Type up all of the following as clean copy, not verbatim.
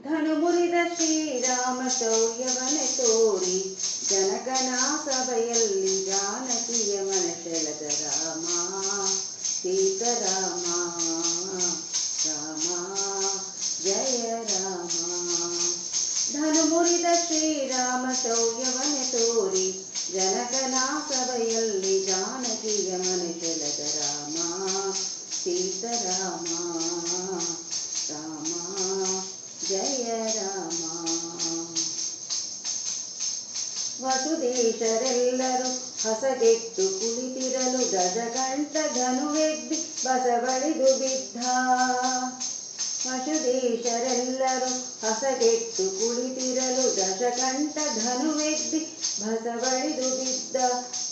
ಧನು ಮುರಿದ ಶ್ರೀರಾಮ ಶೌರ್ಯವನೆ ತೋರಿ ಜನಕನ ಸಭೆಯಲ್ಲಿ ಜಾನಕಿಯ ಮನ ಸೆಳೆದ ರಾಮ ಸೀತಾರಾಮ ರಾಮ ಜಯ ರಾಮ. ಧನು ಮುರಿದ ಶ್ರೀರಾಮ ಶೌರ್ಯವನೆ ತೋರಿ ಜನಕನ ಸಭೆಯಲ್ಲಿ ಜಾನಕಿಯ ಮನ ಸೆಳೆದ ರಾಮ ಸೀತಾರಾಮ ರಾಮ ಜಯ ರಾಮ. ವಸುದೇಶರೆಲ್ಲರೂ ಹಸಗೆಟ್ಟು ಕುಳಿತಿರಲು ಗಜಕಂಠ ಧನುವೆದ್ದಿ ಬಸವಳಿದು ಬಿದ್ದ. ವಸುದೇಶರೆಲ್ಲರೂ ಹಸಗೆಟ್ಟು ಕುಳಿತಿರಲು ದಶಕಂಠ ಧನುವೆದ್ದಿ ಬಸವಳಿದು ಬಿದ್ದ.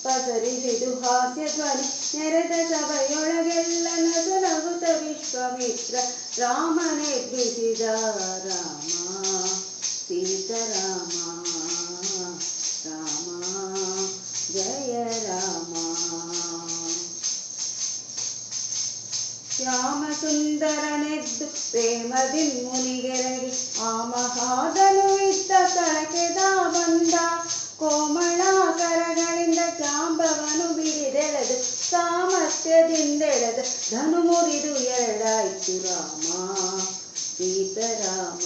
ಪಸರಿಸಿದು ಹಾಸ್ಯ ಧ್ವನಿ ನೆರೆದ ಸಭೆಯೊಳಗೆಲ್ಲ ನಸುನಗುತ ವಿಶ್ವಾಮಿತ್ರ ರಾಮನೆಬ್ಬಿಸಿದ ರಾಮ ಸೀತಾರಾಮ ರಾಮ ಜಯ ರಾಮ. ಶ್ಯಾಮ ಸುಂದರನೆದ್ದು ಪ್ರೇಮದಿ ಮುನಿಗೆರಗಿ ಆ ಮಹಾಧನುವಿದ್ದ ಸ್ಥಳಕ್ಕೆದ ಬಂದ. ಕೋಮಳ ಕರಗಳಿಂದ ಚಾಂಬವನು ಬಿಡಿದೆಳೆದು ಸಾಮರ್ಥ್ಯದಿಂದೆಳೆದು ಧನು ಮುರಿದು ಎರಡಾಯ್ತು ರಾಮ ಸೀತಾರಾಮ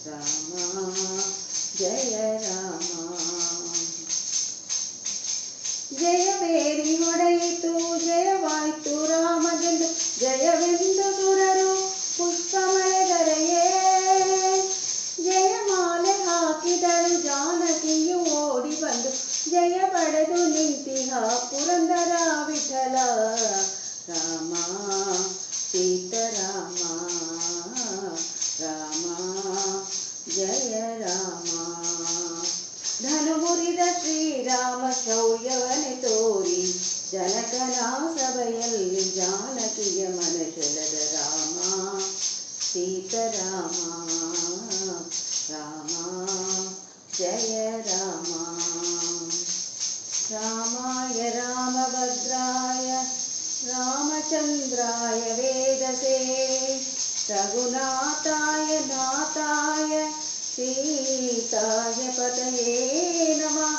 ರಾಮ ಜಯ ರಾಮ. ಜಯಬೇರಿ ಹೊಡೆಯಿತು ಜಯವಾಯ್ತು ರಾಮಗೆಂದು ಜಯವೆಂದು ಸುರರು ಪುಷ್ಪಮಳೆಗರೆಯೇ ಜಯಮಾಲೆ ಹಾಕಿದಳು ಜಾನಕಿಯು ಓಡಿ ಬಂದು ಜಯ ಪಡೆದು ನಿಂತಿಹ ಪುರಂದರ ವಿಠಲ ರಾಮ ಸೀತಾರಾಮ ರಾಮ ಜಯ ರಾಮ. ಧನು ಮುರಿದ ಶ್ರೀರಾಮ ಶೌರ್ಯವನೆ ತೋರಿ ಜನಕನ ಸಭೆಯಲ್ಲಿ ಜಾನಕಿಯ ಮನ ಸೆಳೆದ ರಾಮ ಸೀತಾರಾಮ ರಾಮ ಜಯ ರಾಮ. ರಾಮಾಯ ರಾಮಭದ್ರಾಯ ರಾಮಚಂದ್ರಾಯ ವೇದಸೇ ರಘುನಾಥಾಯ ನಾಥಾಯ सीताय पतये नमः।